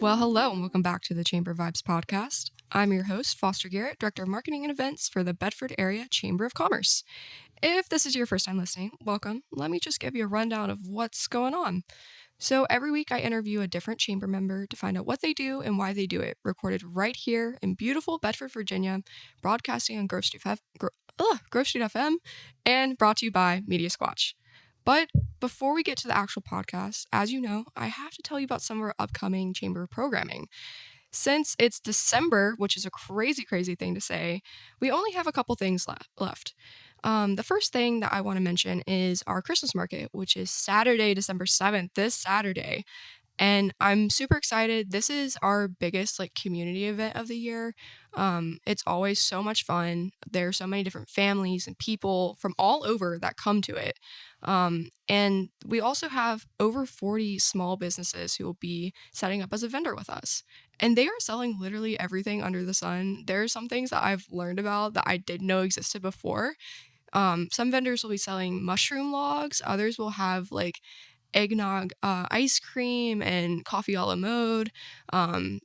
Well, hello, and welcome back to the Chamber Vibes podcast. I'm your host, Foster Garrett, Director of Marketing and Events for the Bedford Area Chamber of Commerce. If this is your first time listening, welcome. Let me just give you a rundown of what's going on. So every week I interview a different chamber member to find out what they do and why they do it, recorded right here in beautiful Bedford, Virginia, broadcasting on Grove Street FM, and brought to you by Media Squatch. But before we get to the actual podcast, as you know, I have to tell you about some of our upcoming chamber programming. Since it's December, which is a crazy, crazy thing to say, we only have a couple things left. The first thing that I want to mention is our Christmas market, which is Saturday, December 7th, this Saturday. And I'm super excited. This is our biggest community event of the year. It's always so much fun. There are so many different families and people from all over that come to it. And we also have over 40 small businesses who will be setting up as a vendor with us. And they are selling literally everything under the sun. There are some things that I've learned about that I didn't know existed before. Some vendors will be selling mushroom logs. Others will have eggnog ice cream and coffee a la mode.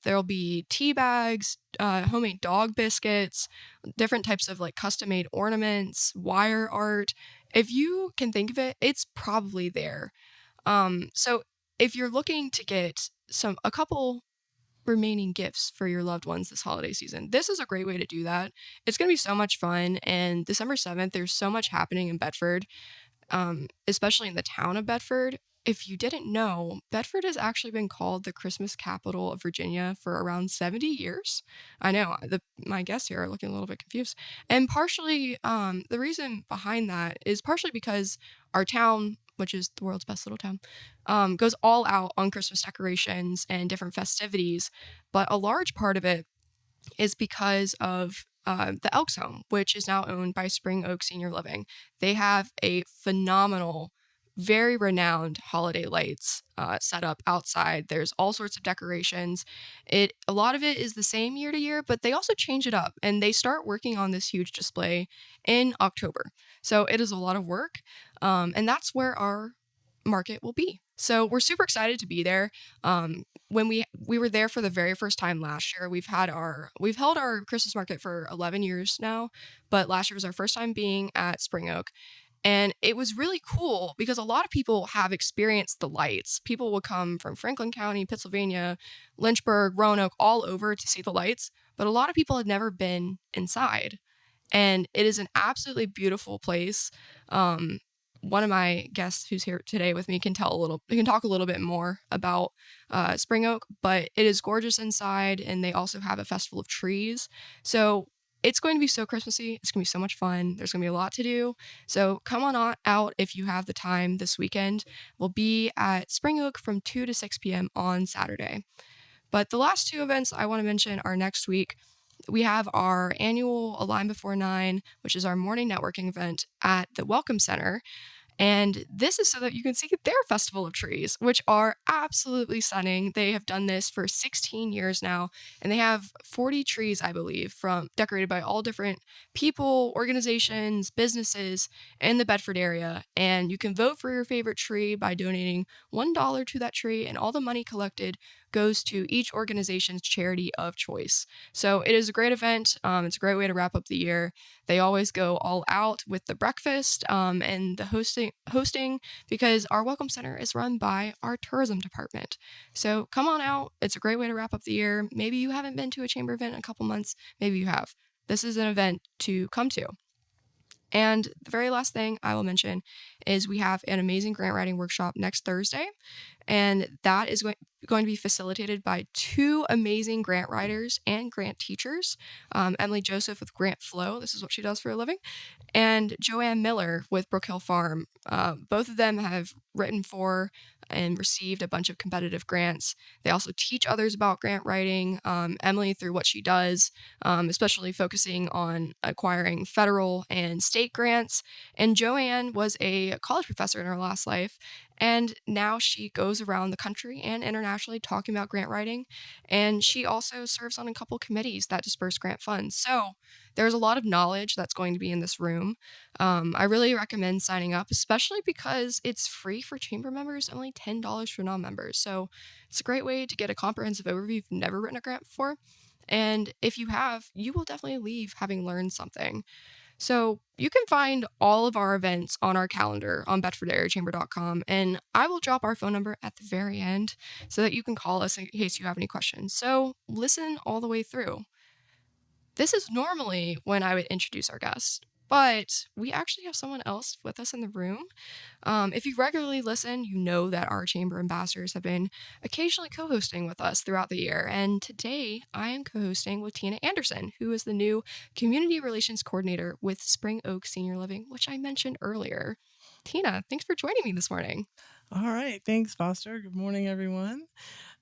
There'll be tea bags, homemade dog biscuits, different types of custom-made ornaments, wire art. If you can think of it, it's probably there. So if you're looking to get a couple remaining gifts for your loved ones this holiday season, this is a great way to do that. It's going to be so much fun. And December 7th, there's so much happening in Bedford, especially in the town of Bedford. If you didn't know, Bedford has actually been called the Christmas capital of Virginia for around 70 years. I know, my guests here are looking a little bit confused. And partially, the reason behind that is partially because our town, which is the world's best little town, goes all out on Christmas decorations and different festivities. But a large part of it is because of the Elks Home, which is now owned by Spring Oak Senior Living. They have a phenomenal, very renowned holiday lights set up outside. There's all sorts of decorations. A lot of it is the same year to year, but they also change it up, and they start working on this huge display in October. So it is a lot of work, and that's where our market will be. So we're super excited to be there. When we were there for the very first time last year, we've held our Christmas market for 11 years now, but last year was our first time being at Spring Oak. And it was really cool because a lot of people have experienced the lights. People will come from Franklin County, Pennsylvania, Lynchburg, Roanoke, all over to see the lights, but a lot of people had never been inside. And it is an absolutely beautiful place. One of my guests who's here today with me can talk a little bit more about Spring Oak, but it is gorgeous inside, and they also have a festival of trees. So it's going to be so Christmassy. It's going to be so much fun. There's going to be a lot to do. So come on out if you have the time this weekend. We'll be at Spring Oak from 2 to 6 p.m. on Saturday. But the last two events I want to mention are next week. We have our annual Align Before 9, which is our morning networking event at the Welcome Center. And this is so that you can see their festival of trees, which are absolutely stunning. They have done this for 16 years now, and they have 40 trees, I believe, decorated by all different people, organizations, businesses in the Bedford area. And you can vote for your favorite tree by donating $1 to that tree, and all the money collected goes to each organization's charity of choice. So it is a great event. It's a great way to wrap up the year. They always go all out with the breakfast and the hosting because our Welcome Center is run by our tourism department. So come on out. It's a great way to wrap up the year. Maybe you haven't been to a chamber event in a couple months. Maybe you have. This is an event to come to. And the very last thing I will mention is we have an amazing grant writing workshop next Thursday, and that is going to be facilitated by two amazing grant writers and grant teachers, Emily Joseph with Grant Flow, this is what she does for a living, and Joanne Miller with Brook Hill Farm. Both of them have written for and received a bunch of competitive grants. They also teach others about grant writing. Emily through what she does, especially focusing on acquiring federal and state grants. And Joanne was a college professor in her last life, and now she goes around the country and internationally talking about grant writing. And she also serves on a couple committees that disperse grant funds. So There's a lot of knowledge that's going to be in this room. I really recommend signing up, especially because it's free for chamber members, only $10 for non-members. So it's a great way to get a comprehensive overview if you've never written a grant before. And if you have, you will definitely leave having learned something. So you can find all of our events on our calendar on bedfordareachamber.com, and I will drop our phone number at the very end so that you can call us in case you have any questions. So listen all the way through. This is normally when I would introduce our guest, but we actually have someone else with us in the room. If you regularly listen, you know that our chamber ambassadors have been occasionally co-hosting with us throughout the year. And today I am co-hosting with Tina Anderson, who is the new Community Relations Coordinator with Spring Oak Senior Living, which I mentioned earlier. Tina, thanks for joining me this morning. All right. Thanks, Foster. Good morning, everyone.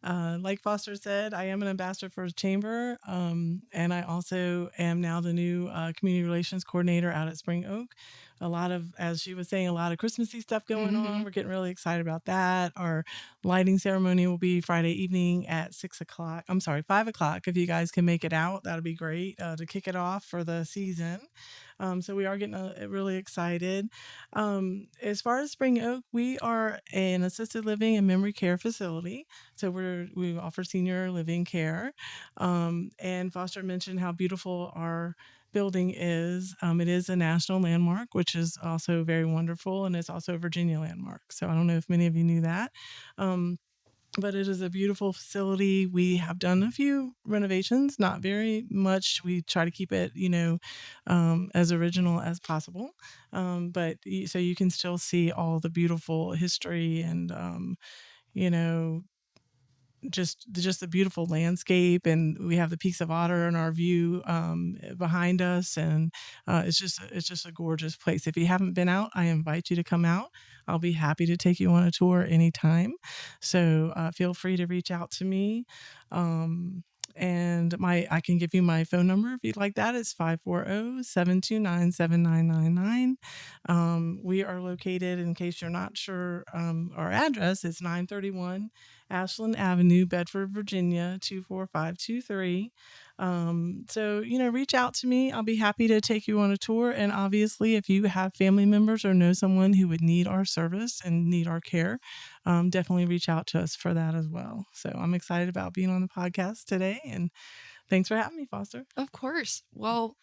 Like Foster said, I am an ambassador for the chamber, and I also am now the new community relations coordinator out at Spring Oak. A lot of, as she was saying, a lot of Christmassy stuff going on. We're getting really excited about that. Our lighting ceremony will be Friday evening at 5 o'clock. If you guys can make it out, that'll be great to kick it off for the season. So we are getting really excited. As far as Spring Oak, we are an assisted living and memory care facility. So we offer senior living care. And Foster mentioned how beautiful our building is. It is a national landmark, which is also very wonderful, and it's also a Virginia landmark. So I don't know if many of you knew that. But it is a beautiful facility. We have done a few renovations, not very much. We try to keep it, as original as possible. But so you can still see all the beautiful history and, just the beautiful landscape, and we have the peaks of otter in our view behind us, and it's just a gorgeous place. If you haven't been out, I invite you to come out. I'll be happy to take you on a tour anytime. So feel free to reach out to me. And I can give you my phone number if you'd like that. It's 540-729-7999. We are located, in case you're not sure, our address is 931 Ashland Avenue, Bedford, Virginia, 24523. So, reach out to me. I'll be happy to take you on a tour. And obviously, if you have family members or know someone who would need our service and need our care, definitely reach out to us for that as well. So I'm excited about being on the podcast today. And thanks for having me, Foster. Of course. Well,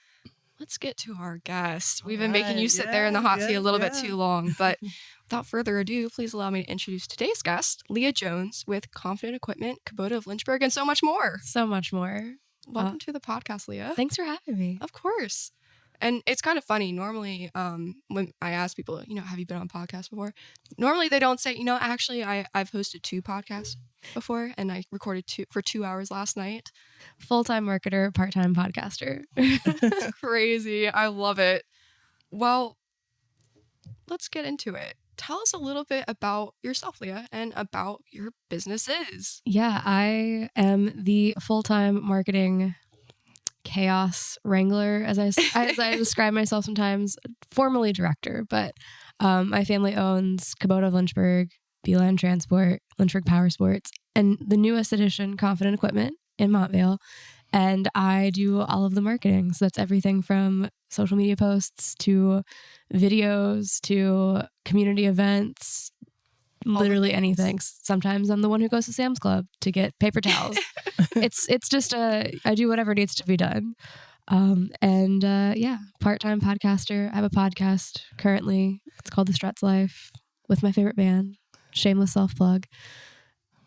let's get to our guest. We've been making you sit there in the hot seat a little bit too long, but without further ado, please allow me to introduce today's guest, Leah Jones with Confident Equipment, Kubota of Lynchburg, and so much more. So much more. Welcome to the podcast, Leah. Thanks for having me. Of course. And it's kind of funny. Normally, when I ask people, have you been on podcasts before? Normally, they don't say, actually, I've hosted 2 podcasts before, and I recorded 2 hours last night. Full-time marketer, part-time podcaster. Crazy. I love it. Well, let's get into it. Tell us a little bit about yourself, Leah, and about your businesses. Yeah, I am the full-time marketing chaos wrangler, as I describe myself sometimes, formerly director, but my family owns Kubota of Lynchburg, Beeline Transport, Lynchburg Power Sports, and the newest edition, Confident Equipment in Montvale. And I do all of the marketing. So that's everything from social media posts to videos to community events, literally anything. Sometimes I'm the one who goes to Sam's Club to get paper towels. It's just I do whatever needs to be done. Part-time podcaster. I have a podcast currently. It's called The Struts Life with my favorite band, shameless self-plug.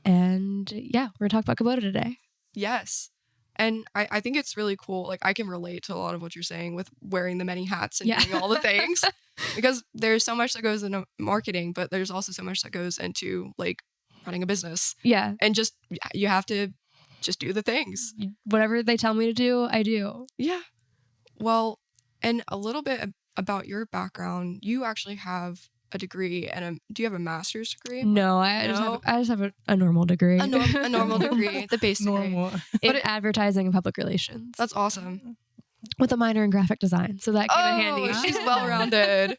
And yeah, we're going to talk about Kubota today. Yes. And I think it's really cool. Like, I can relate to a lot of what you're saying with wearing the many hats and doing all the things, because there's so much that goes into marketing, but there's also so much that goes into like running a business. Yeah. And just, you have to just do the things. Whatever they tell me to do, I do. Yeah. Well, and a little bit about your background. You actually have a degree, and do you have a master's degree? No, I just have a normal degree. A normal degree, the base degree. In advertising and public relations. That's awesome. With a minor in graphic design, so that came in handy. She's well-rounded.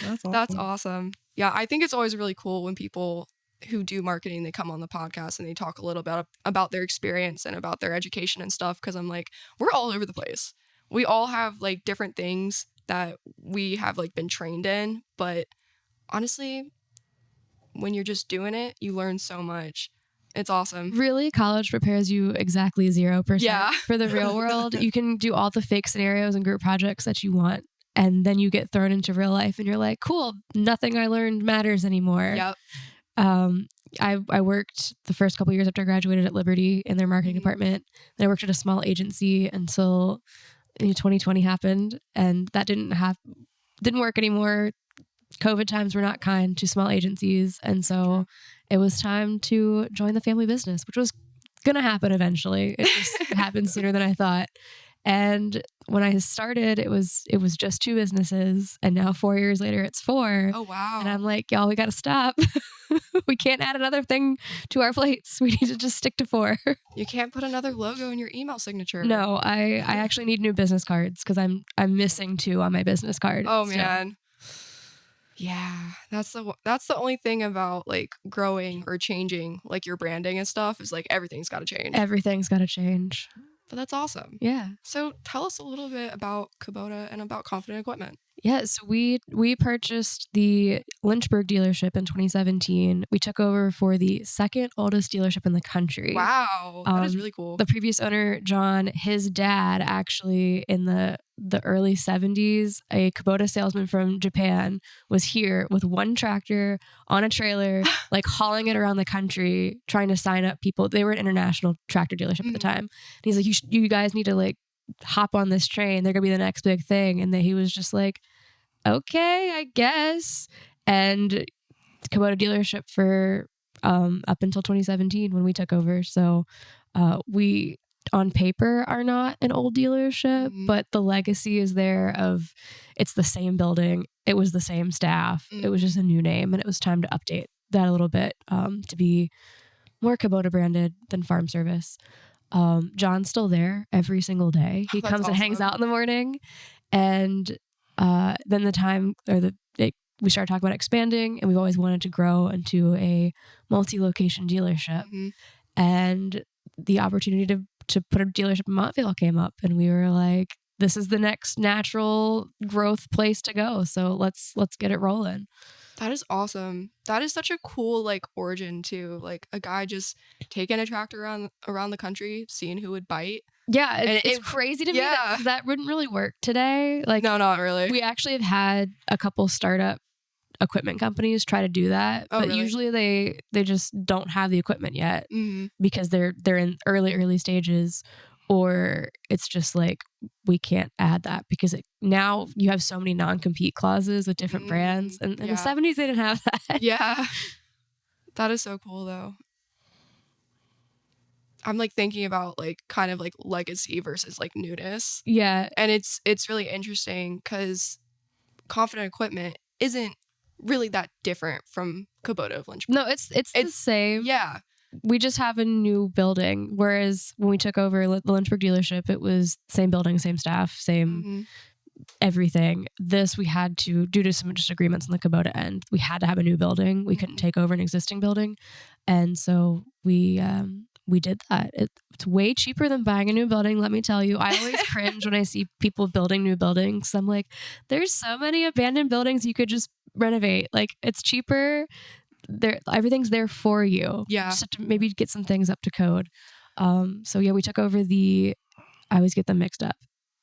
That's awesome. That's awesome. Yeah, I think it's always really cool when people who do marketing, they come on the podcast and they talk a little bit about their experience and about their education and stuff, because I'm like, we're all over the place. we all have like different things that we have like been trained in, but honestly, when you're just doing it, you learn so much. It's awesome. Really, college prepares you exactly 0% Yeah. for the real world. You can do all the fake scenarios and group projects that you want, and then you get thrown into real life and you're like, cool, nothing I learned matters anymore. Yep. I worked the first couple years after I graduated at Liberty in their marketing department. Then I worked at a small agency until 2020 happened, and that didn't work anymore. COVID times were not kind to small agencies, and so it was time to join the family business, which was gonna happen eventually. It just happened sooner than I thought. And when I started, it was just 2 businesses, and now 4 years later, it's 4. Oh, wow. And I'm like, y'all, we got to stop. We can't add another thing to our plates. We need to just stick to 4. You can't put another logo in your email signature. No, I actually need new business cards because I'm missing 2 on my business card. Oh, still. man. Yeah, that's the only thing about like growing or changing like your branding and stuff is like everything's got to change. Everything's got to change. But that's awesome. Yeah. So tell us a little bit about Kubota and about Confident Equipment. Yeah, so we purchased the Lynchburg dealership in 2017. We took over for the second oldest dealership in the country. Wow, that is really cool. The previous owner, John, his dad actually in the early 70s, a Kubota salesman from Japan, was here with one tractor on a trailer, like hauling it around the country, trying to sign up people. They were an international tractor dealership at the time. And he's like, you guys need to like hop on this train. They're gonna be the next big thing. And then he was just like, okay, I guess. And Kubota dealership for up until 2017 when we took over. So we on paper are not an old dealership, but the legacy is there of it's the same building. It was the same staff. It was just a new name, and it was time to update that a little bit to be more Kubota branded than farm service. John's still there every single day. He comes and hangs out in the morning, and then we started talking about expanding, and we've always wanted to grow into a multi-location dealership. And the opportunity to put a dealership in Montvale came up, and we were like, this is the next natural growth place to go. So let's get it rolling. That is awesome. That is such a cool like origin too. Like a guy just taking a tractor around the country, seeing who would bite. Yeah, it's crazy to me that wouldn't really work today. Like, no, not really. We actually have had a couple startup equipment companies try to do that, but really? Usually they just don't have the equipment yet because they're in early stages, or it's just like we can't add that because now you have so many non-compete clauses with different brands, and in the 70s they didn't have that. Yeah, that is so cool though. I'm like thinking about like kind of like legacy versus like newness. Yeah, and it's really interesting because Confident Equipment isn't really that different from Kubota of Lynchburg. No, it's the same. Yeah. We just have a new building, whereas when we took over the Lynchburg dealership, it was same building, same staff, same everything. This we had to, due to some disagreements on the Kubota end, we had to have a new building. We couldn't take over an existing building, and so we did that. It's way cheaper than buying a new building, let me tell you. I always cringe when I see people building new buildings. I'm like, there's so many abandoned buildings you could just renovate. Like, it's cheaper. Everything's there for you. Yeah. Just have to maybe get some things up to code. So yeah, we took over I always get them mixed up.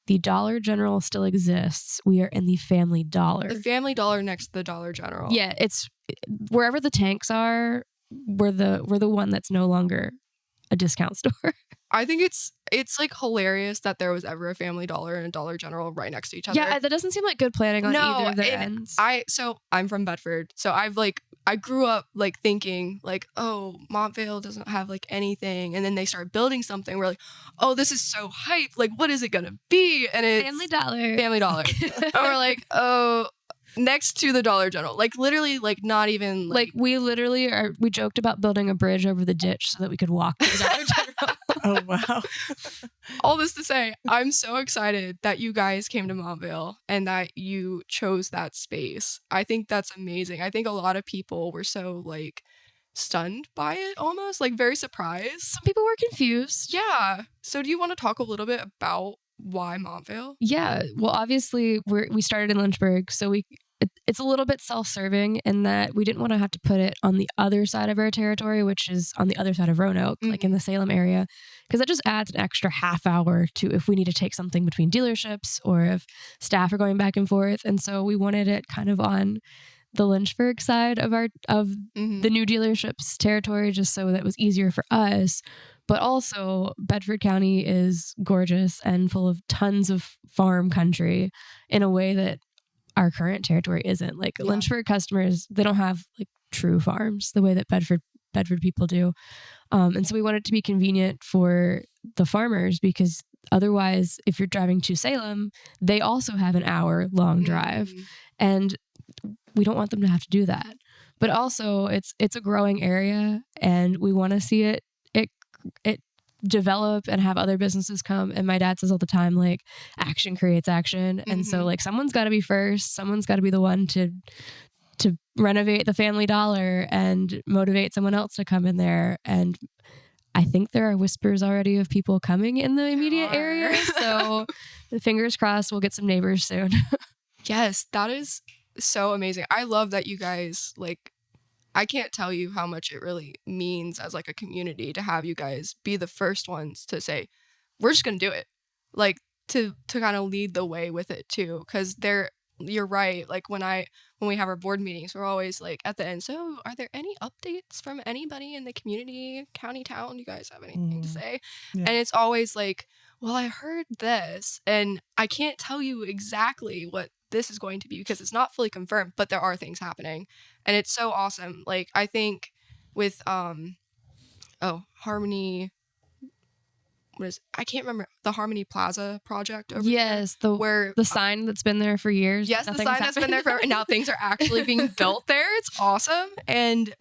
The Dollar General still exists. We are in the Family Dollar. The Family Dollar next to the Dollar General. Yeah, it's wherever the tanks are, we're the one that's no longer a discount store. I think it's like hilarious that there was ever a Family Dollar and a Dollar General right next to each other. Yeah, that doesn't seem like good planning on either of their ends. I'm from Bedford, so I grew up like thinking like, oh, Montvale doesn't have like anything, and then they start building something. We're like, oh, this is so hype. Like, what is it gonna be? And it's Family Dollar. Family Dollar. And we're like, oh, next to the Dollar General. Like literally, like not even like we literally we joked about building a bridge over the ditch so that we could walk to the Dollar General. Oh, wow. All this to say, I'm so excited that you guys came to Montvale and that you chose that space. I think that's amazing. I think a lot of people were so like stunned by it, almost like very surprised. Some people were confused. Yeah. So do you want to talk a little bit about why Montvale? Yeah, well, obviously we started in Lynchburg, so it's a little bit self-serving in that we didn't want to have to put it on the other side of our territory, which is on the other side of Roanoke, like in the Salem area, because that just adds an extra half hour to if we need to take something between dealerships or if staff are going back and forth. And so we wanted it kind of on the Lynchburg side of the new dealerships territory, just so that it was easier for us. But also, Bedford County is gorgeous and full of tons of farm country in a way that our current territory isn't. Like Lynchburg customers, they don't have like true farms the way that Bedford people do. And so we want it to be convenient for the farmers, because otherwise, if you're driving to Salem, they also have an hour-long drive. And we don't want them to have to do that. But also, it's a growing area, and we want to see it develop and have other businesses come. And my dad says all the time, like, action creates action. And so, like, someone's got to be first. Someone's got to be the one to renovate the Family Dollar and motivate someone else to come in there. And I think there are whispers already of people coming in the immediate area. So fingers crossed, we'll get some neighbors soon. Yes, that is so amazing. I love that you guys, like, I can't tell you how much it really means as like a community to have you guys be the first ones to say, we're just going to do it. Like to kind of lead the way with it too. Cause you're right. Like when we have our board meetings, we're always like at the end, so are there any updates from anybody in the community, county, town? You guys have anything to say? Yeah. And it's always like, well, I heard this and I can't tell you exactly what this is going to be because it's not fully confirmed, but there are things happening and it's so awesome. Like I think with Harmony, I can't remember the Harmony Plaza project over where the sign that's been there for years. Yes, the sign that's been there forever, and now things are actually being built there. It's awesome. And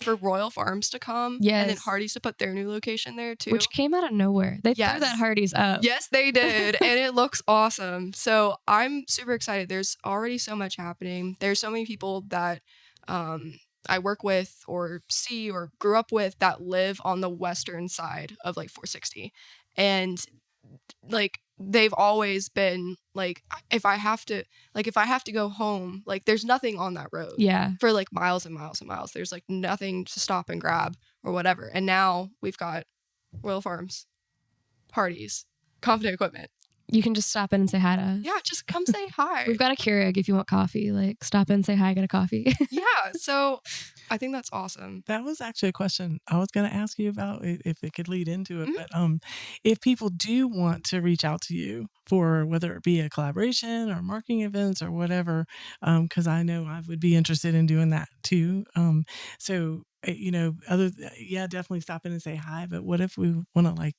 for Royal Farms to come, and then Hardee's to put their new location there too, which came out of nowhere. They threw that Hardee's up. Yes, they did, and it looks awesome. So I'm super excited. There's already so much happening. There's so many people that I work with or see or grew up with that live on the western side of like 460. And like they've always been like, if I have to go home, like there's nothing on that road for like miles and miles and miles. There's like nothing to stop and grab or whatever. And now we've got Royal Farms, Hardee's, Confident Equipment. You can just stop in and say hi to us. Yeah, just come say hi. We've got a Keurig if you want coffee. Like, stop in, say hi, get a coffee. Yeah, so I think that's awesome. That was actually a question I was going to ask you about if it could lead into it. But if people do want to reach out to you for whether it be a collaboration or marketing events or whatever, because I know I would be interested in doing that too. So, definitely stop in and say hi. But what if we want to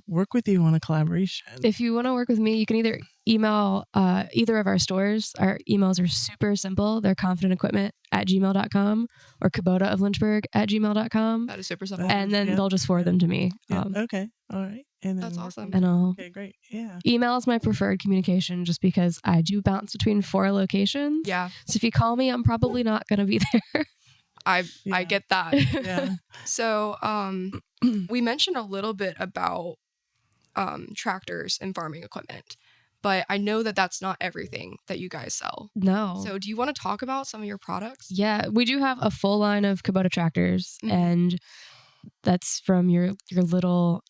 work with you on a collaboration? If you want to work with me, you can either email either of our stores. Our emails are super simple. They're confidentequipment@gmail.com or Kubota of Lynchburg @gmail.com. That is super simple. And then they'll just forward them to me. Okay. All right. And that's awesome. And okay, great. Yeah. Email is my preferred communication just because I do bounce between 4 locations. Yeah. So if you call me, I'm probably not going to be there. I get that. Yeah. So we mentioned a little bit about tractors and farming equipment, but I know that that's not everything that you guys sell. No. So do you want to talk about some of your products? Yeah, we do have a full line of Kubota tractors, and that's from your little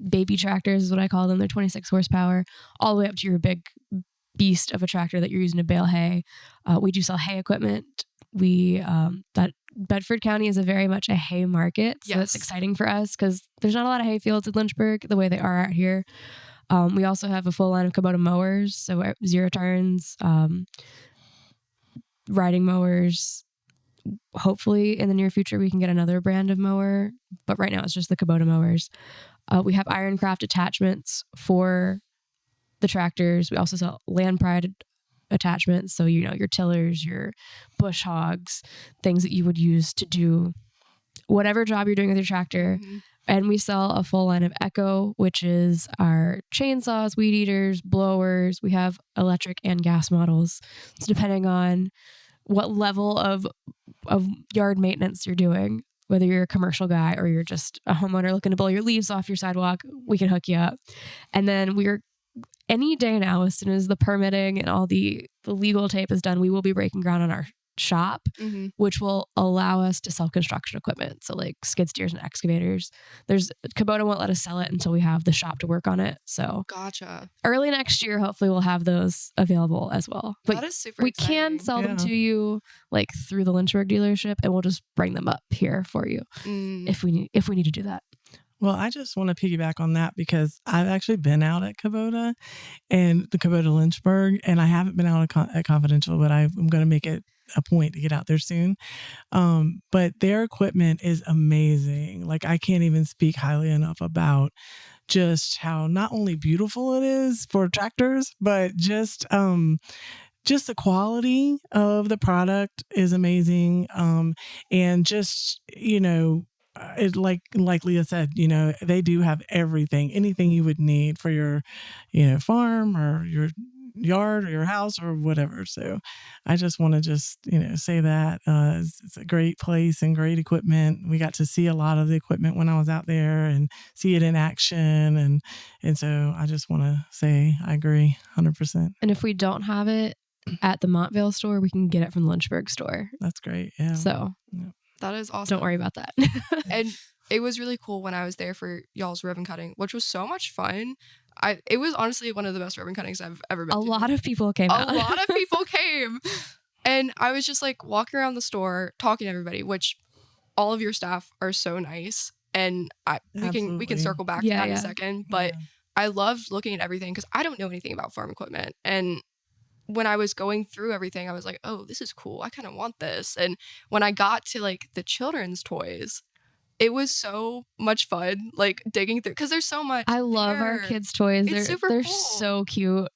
baby tractors is what I call them. They're 26 horsepower, all the way up to your big beast of a tractor that you're using to bale hay. We do sell hay equipment. That Bedford County is very much a hay market, so it's exciting for us because there's not a lot of hay fields in Lynchburg the way they are out here. We also have a full line of Kubota mowers, so 0 turns, riding mowers. Hopefully in the near future we can get another brand of mower, but right now it's just the Kubota mowers. We have Ironcraft attachments for the tractors. We also sell Land Pride attachments, so your tillers, your bush hogs, things that you would use to do whatever job you're doing with your tractor. And we sell a full line of Echo, which is our chainsaws, weed eaters, blowers. We have electric and gas models, so depending on what level of yard maintenance you're doing, whether you're a commercial guy or you're just a homeowner looking to blow your leaves off your sidewalk, we can hook you up. And then any day now, as soon as the permitting and all the legal tape is done, we will be breaking ground on our shop, which will allow us to sell construction equipment. So like skid steers and excavators. Kubota won't let us sell it until we have the shop to work on it. So Gotcha. early next year, hopefully we'll have those available as well. But that is super we exciting. can sell them to you like through the Lynchburg dealership, and we'll just bring them up here for you if we need to do that. Well, I just want to piggyback on that because I've actually been out at Kubota and the Kubota Lynchburg, and I haven't been out at Confidential, but I'm going to make it a point to get out there soon. But their equipment is amazing. Like I can't even speak highly enough about just how not only beautiful it is for tractors, but just the quality of the product is amazing. And just, it like Leah said, they do have anything you would need for your, farm or your yard or your house or whatever. So I just want to say that it's a great place and great equipment. We got to see a lot of the equipment when I was out there and see it in action. And so I just want to say I agree 100%. And if we don't have it at the Montvale store, we can get it from the Lynchburg store. That's great. Yeah. So that is awesome. Don't worry about that. And it was really cool when I was there for y'all's ribbon cutting, which was so much fun. It was honestly one of the best ribbon cuttings I've ever been to. A lot of people came out. A lot of people came. And I was just like walking around the store talking to everybody, which all of your staff are so nice. And we can circle back to that in a second. But I loved looking at everything because I don't know anything about farm equipment. And when I was going through everything, I was like, oh, this is cool. I kind of want this. And when I got to like the children's toys, it was so much fun, like digging through, because there's so much. I love our kids' toys. They're cool. So cute.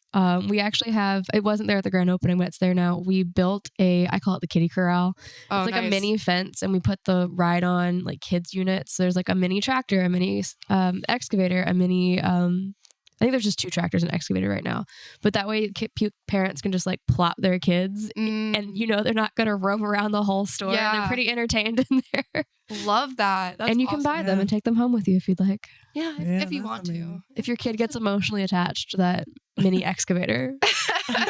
We actually it wasn't there at the grand opening, but it's there now. We built I call it the kitty corral. It's like a mini fence, and we put the ride-on like kids units. So there's like a mini tractor, a mini excavator, a mini I think there's just 2 tractors and excavator right now. But that way parents can just like plop their kids and they're not going to roam around the whole store. Yeah. And they're pretty entertained in there. Love that. That's and you can buy them and take them home with you if you'd like. Yeah, if you want to. If your kid gets emotionally attached to that mini excavator,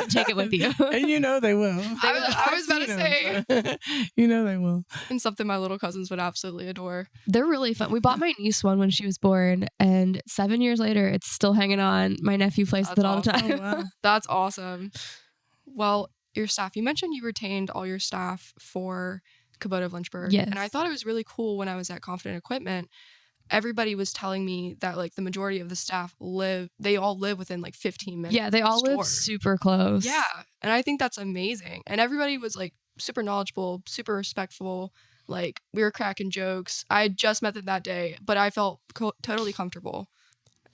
take it with you. And they will. I was about to say. They will. And something my little cousins would absolutely adore. They're really fun. We bought my niece one when she was born, and 7 years later, it's still hanging on. My nephew plays with it all the time. Oh, wow. That's awesome. Well, your staff, you mentioned you retained all your staff for Kubota of Lynchburg. Yes. And I thought it was really cool when I was at Confident Equipment. Everybody was telling me that like the majority of the staff they all live within like 15 minutes. Yeah, they all live super close. Yeah. And I think that's amazing. And everybody was like super knowledgeable, super respectful. Like we were cracking jokes. I had just met them that day, but I felt totally comfortable.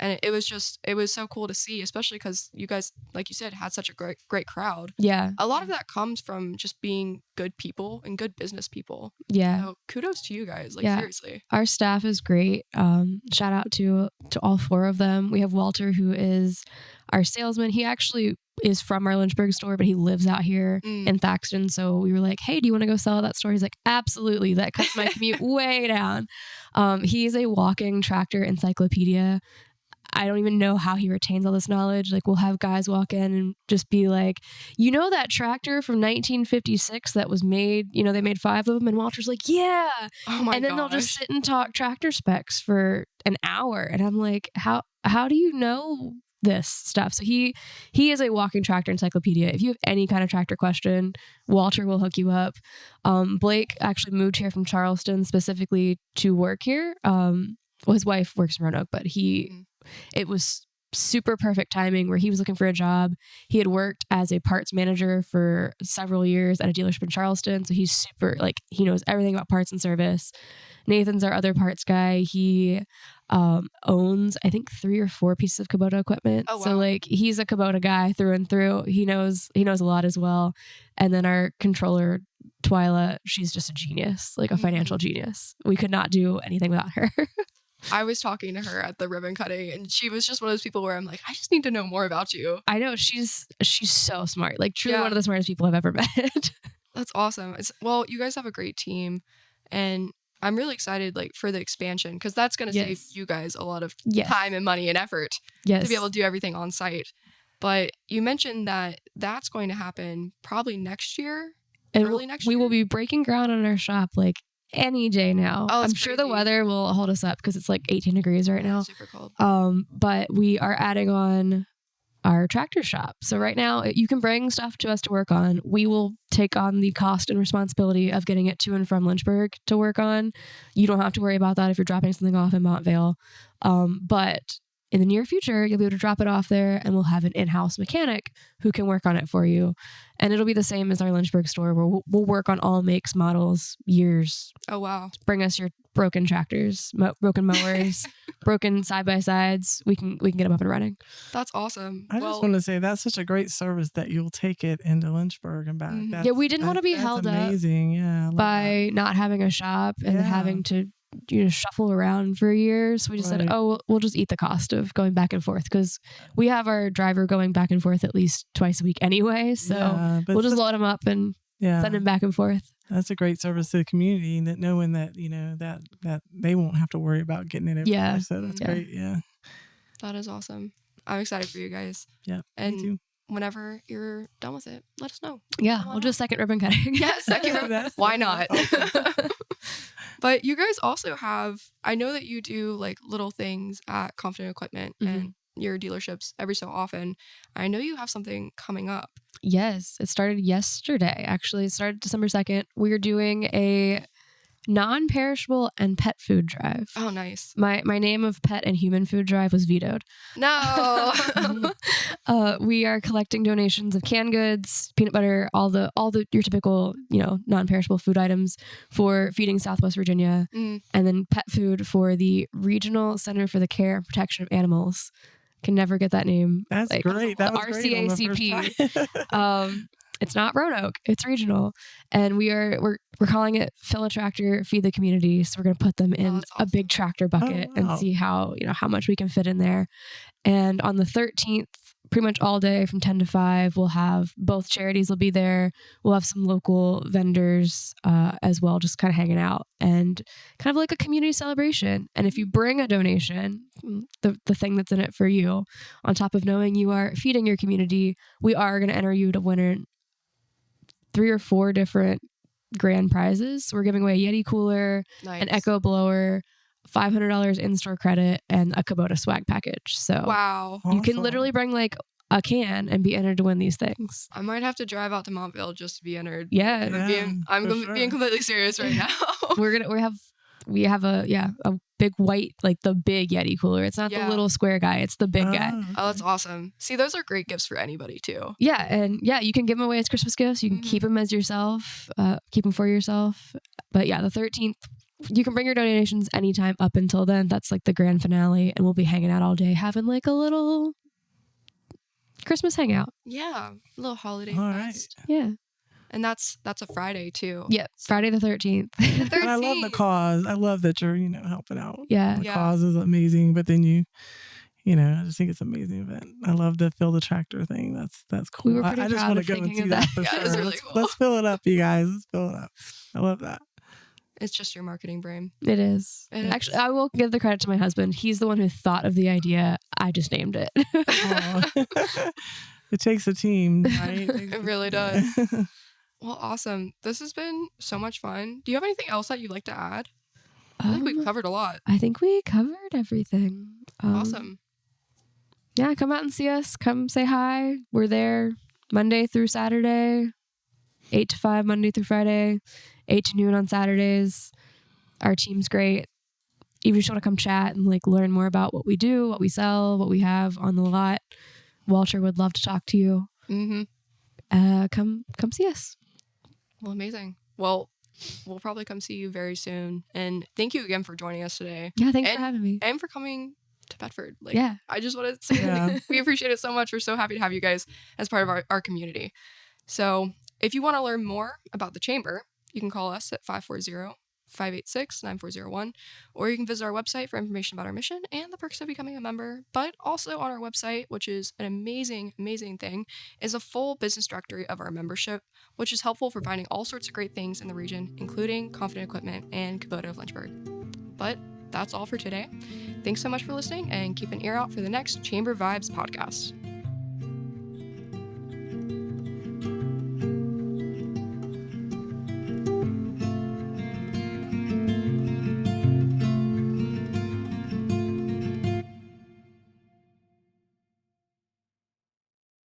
And it was so cool to see, especially because you guys, like you said, had such a great crowd. Yeah. A lot of that comes from just being good people and good business people. Yeah. So kudos to you guys. Like, seriously. Our staff is great. Shout out to all 4 of them. We have Walter, who is our salesman. He actually is from our Lynchburg store, but he lives out here in Thaxton. So we were like, hey, do you want to go sell at that store? He's like, absolutely. That cuts my commute way down. He's a walking tractor encyclopedia. I don't even know how he retains all this knowledge. Like we'll have guys walk in and just be like, that tractor from 1956 that was made, they made 5 of them. And Walter's like, yeah. Oh my And then they'll just sit and talk tractor specs for an hour. And I'm like, how do you know this stuff? So he is a walking tractor encyclopedia. If you have any kind of tractor question, Walter will hook you up. Blake actually moved here from Charleston specifically to work here. His wife works in Roanoke, but it was super perfect timing where he was looking for a job. He had worked as a parts manager for several years at a dealership in Charleston. So he's super, he knows everything about parts and service. Nathan's our other parts guy. He owns, I think, 3 or 4 pieces of Kubota equipment. Oh, wow. So he's a Kubota guy through and through. He knows a lot as well. And then our controller, Twyla, she's just a genius, like a financial genius. We could not do anything without her. I was talking to her at the ribbon cutting, and she was just one of those people where I'm like, I just need to know more about you. I know she's so smart, like truly one of the smartest people I've ever met. That's awesome. Well, you guys have a great team, and I'm really excited like for the expansion because that's going to save you guys a lot of time and money and effort to be able to do everything on site. But you mentioned that that's going to happen probably next year, early next year. We will be breaking ground on our shop like any day now. Oh, I'm sure the weather will hold us up because it's like 18 degrees right now. Super cold. But we are adding on our tractor shop. So right now you can bring stuff to us to work on. We will take on the cost and responsibility of getting it to and from Lynchburg to work on. You don't have to worry about that if you're dropping something off in Montvale. But in the near future, you'll be able to drop it off there and we'll have an in-house mechanic who can work on it for you. And it'll be the same as our Lynchburg store where we'll work on all makes, models, years. Oh, wow. Bring us your broken tractors, broken mowers, broken side-by-sides. We can get them up and running. That's awesome. I just want to say that's such a great service that you'll take it into Lynchburg and back. Yeah, we didn't want to be held amazing. up by not having a shop and having to shuffle around for years. So we just said, we'll just eat the cost of going back and forth because we have our driver going back and forth at least twice a week anyway. So we'll just load him up and send him back and forth. That's a great service to the community, and that knowing that that they won't have to worry about getting it everywhere. So that's great. Yeah, that is awesome. I'm excited for you guys. Yeah, and me too. Whenever you're done with it, let us know. Yeah, we'll do a second ribbon cutting. Yeah, second ribbon. Why not? Awesome. But you guys also have, I know that you do like little things at Confident Equipment and your dealerships every so often. I know you have something coming up. Yes, it started yesterday. Actually, it started December 2nd. We're doing a non-perishable and pet food drive. Oh, nice. My name of pet and human food drive was vetoed. No. We are collecting donations of canned goods, peanut butter, all the your typical, non-perishable food items for Feeding Southwest Virginia, and then pet food for the Regional Center for the Care and Protection of Animals. Can never get that name. That's great. That was RCACP. It's not Roanoke. It's regional, and we're calling it Fill a Tractor, Feed the Community. So we're going to put them in a big tractor bucket and see how much we can fit in there. And on the 13th, pretty much all day from 10 to 5, we'll have both charities will be there. We'll have some local vendors as well, just kind of hanging out and kind of like a community celebration. And if you bring a donation, the thing that's in it for you, on top of knowing you are feeding your community, we are going to enter you to win 3 or 4 different grand prizes. We're giving away a Yeti cooler, an Echo blower, $500 in-store credit, and a Kubota swag package. So wow, you can literally bring like a can and be entered to win these things. I might have to drive out to Montville just to be entered. I'm being completely serious right now. we have a big white, like the big Yeti cooler. It's not the little square guy. It's the big guy. Oh, that's awesome. See, those are great gifts for anybody too. Yeah. And you can give them away as Christmas gifts. You can keep them as yourself, keep them for yourself. But the 13th, you can bring your donations anytime up until then. That's like the grand finale. And we'll be hanging out all day, having like a little Christmas hangout. Yeah. A little holiday Right. fest. Yeah. And that's a Friday too. Yeah, Friday the 13th. And I love the cause. I love that you're, helping out. Yeah. The cause is amazing, but then I just think it's an amazing event. I love the Fill the Tractor thing. That's cool. We were pretty I just proud want of to go and thinking see of that that. for It's sure. really cool. Let's fill it up, you guys. Let's fill it up. I love that. It's just your marketing brain. It is. Actually, I will give the credit to my husband. He's the one who thought of the idea. I just named it. It takes a team, right? It really does. Well, awesome. This has been so much fun. Do you have anything else that you'd like to add? I think we've covered a lot. I think we covered everything. Awesome. Yeah, come out and see us. Come say hi. We're there Monday through Saturday, 8 to 5 Monday through Friday, 8 to noon on Saturdays. Our team's great. Even if you just want to come chat and like learn more about what we do, what we sell, what we have on the lot, Walter would love to talk to you. Come see us. Well, amazing. Well, we'll probably come see you very soon. And thank you again for joining us today. Yeah, thanks for having me. And for coming to Bedford. I just wanted to say we appreciate it so much. We're so happy to have you guys as part of our community. So if you want to learn more about the Chamber, you can call us at 586-9401, or you can visit our website for information about our mission and the perks of becoming a member. But also on our website, which is an amazing, amazing thing, is a full business directory of our membership, which is helpful for finding all sorts of great things in the region, including Confident Equipment and Kubota of Lynchburg. But that's all for today. Thanks so much for listening, and keep an ear out for the next Chamber Vibes podcast.